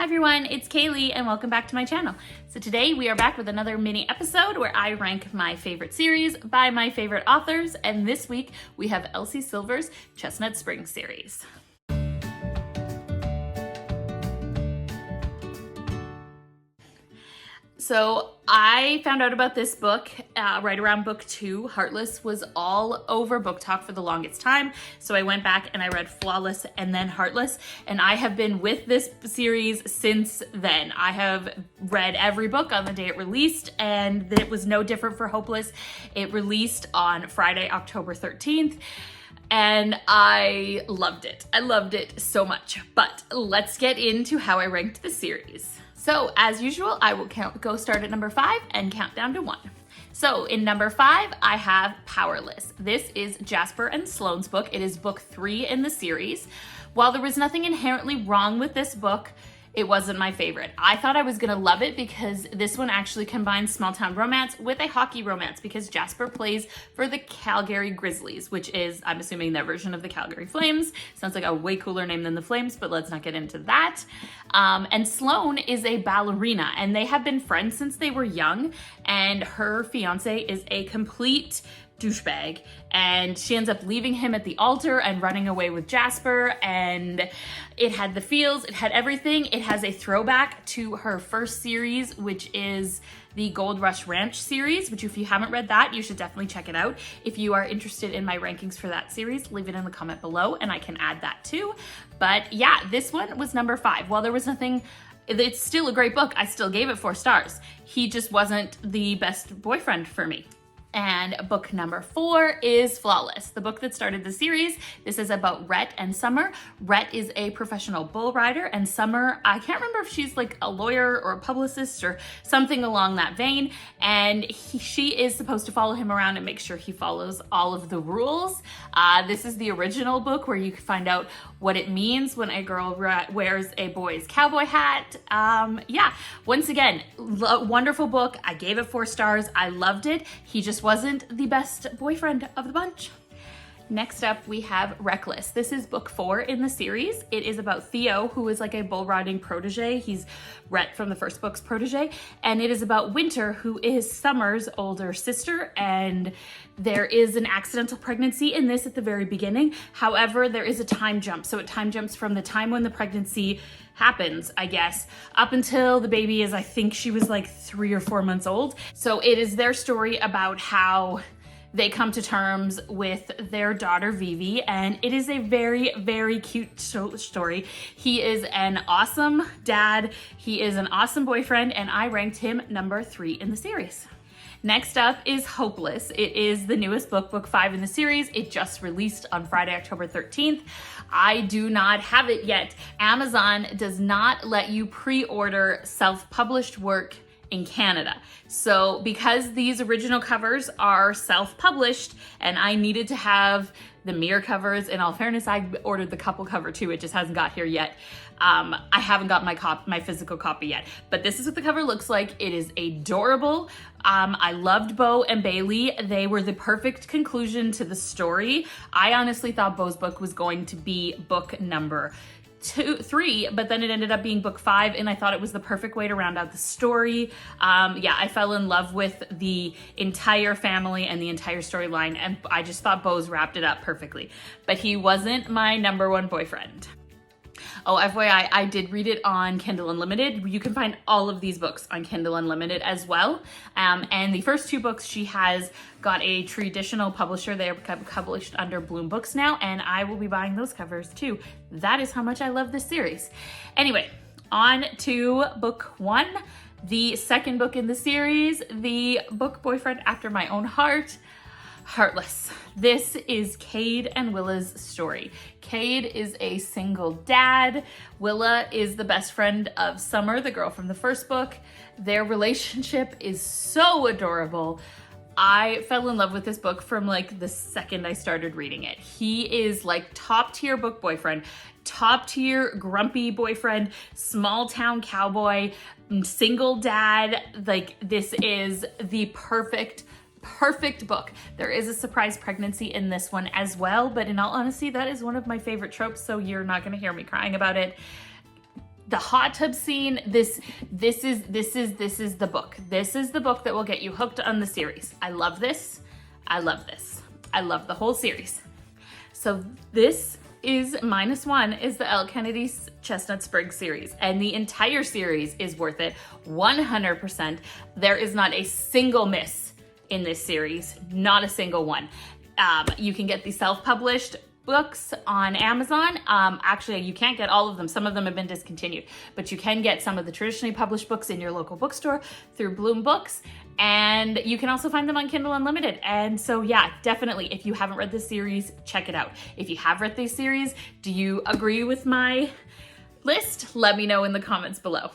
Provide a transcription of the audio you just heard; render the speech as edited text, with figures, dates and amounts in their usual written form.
Hi everyone, it's Kaylee and welcome back to my channel. So today we are back with another mini episode where I rank my favorite series by my favorite authors, and this week we have Elsie Silver's Chestnuts Springs Series. So I found out about this book right around book 2. Heartless was all over Book Talk for the longest time. So I went back and I read Flawless and then Heartless. And I have been with this series since then. I have read every book on the day it released, and it was no different for Hopeless. It released on Friday, October 13th. And I loved it. I loved it so much. But let's get into how I ranked the series. So as usual, I will go start at number 5 and count down to 1. So in number 5, I have Powerless. This is Jasper and Sloane's book. It is book 3 in the series. While there was nothing inherently wrong with this book, it wasn't my favorite. I thought I was gonna love it because this one actually combines small town romance with a hockey romance, because Jasper plays for the Calgary Grizzlies, which is, I'm assuming, their version of the Calgary Flames. Sounds like a way cooler name than the Flames, but let's not get into that. And Sloane is a ballerina, and they have been friends since they were young, and her fiance is a complete douchebag, and she ends up leaving him at the altar and running away with Jasper. And it had the feels, it had everything. It has a throwback to her first series, which is the Gold Rush Ranch series, which if you haven't read that, you should definitely check it out. If you are interested in my rankings for that series, leave it in the comment below and I can add that too. But yeah, this one was number 5. While there was nothing, it's still a great book. I still gave it 4 stars. He just wasn't the best boyfriend for me. And book number 4 is Flawless, the book that started the series. This is about Rhett and Summer. Rhett is a professional bull rider, and Summer, I can't remember if she's like a lawyer or a publicist or something along that vein. And she is supposed to follow him around and make sure he follows all of the rules. This is the original book where you can find out what it means when a girl wears a boy's cowboy hat. Yeah, once again, wonderful book. I gave it 4 stars. I loved it. He just wasn't the best boyfriend of the bunch. Next up, we have Reckless. This is book 4 in the series. It is about Theo, who is like a bull riding protege. He's Rhett from the first book's protege. And it is about Winter, who is Summer's older sister. And there is an accidental pregnancy in this at the very beginning. However, there is a time jump. So it time jumps from the time when the pregnancy happens, I guess, up until the baby is, I think she was like 3 or 4 months old. So it is their story about how they come to terms with their daughter Vivi, and it is a very, very cute story. He is an awesome dad, he is an awesome boyfriend, and I ranked him number 3 in the series. Next up is Hopeless. It is the newest book, book 5 in the series. It just released on Friday, October 13th. I do not have it yet. Amazon does not let you pre-order self-published work in Canada. So because these original covers are self-published and I needed to have the mirror covers, in all fairness, I ordered the couple cover too. It just hasn't got here yet. I haven't got my physical copy yet, but this is what the cover looks like. It is adorable. I loved Bo and Bailey. They were the perfect conclusion to the story. I honestly thought Bo's book was going to be book number 3, but then it ended up being book 5, and I thought it was the perfect way to round out the story. Yeah, I fell in love with the entire family and the entire storyline, and I just thought Bo's wrapped it up perfectly. But he wasn't my number 1 boyfriend. Oh, FYI, I did read it on Kindle Unlimited. You can find all of these books on Kindle Unlimited as well. And the first 2 books, she has got a traditional publisher. They are published under Bloom Books now, and I will be buying those covers too. That is how much I love this series. Anyway, on to book 1, the second book in the series, the book boyfriend after my own heart, Heartless. This is Cade and Willa's story. Cade is a single dad. Willa is the best friend of Summer, the girl from the first book. Their relationship is so adorable. I fell in love with this book from like the second I started reading it. He is like top tier book boyfriend, top tier grumpy boyfriend, small town cowboy, single dad. Like, this is the perfect book. There is a surprise pregnancy in this one as well, but in all honesty, that is one of my favorite tropes, so you're not gonna hear me crying about it. the hot tub scene, this is the book. This is the book that will get you hooked on the series. I love this. I love this. I love the whole series. So this is -1 is the L. Kennedy's Chestnuts Springs series, and the entire series is worth it 100%. There is not a single miss in this series, not a single one. You can get the self-published books on Amazon. Actually, you can't get all of them. Some of them have been discontinued, but you can get some of the traditionally published books in your local bookstore through Bloom Books, and you can also find them on Kindle Unlimited. And so yeah, definitely, if you haven't read this series, check it out. If you have read this series, do you agree with my list? Let me know in the comments below.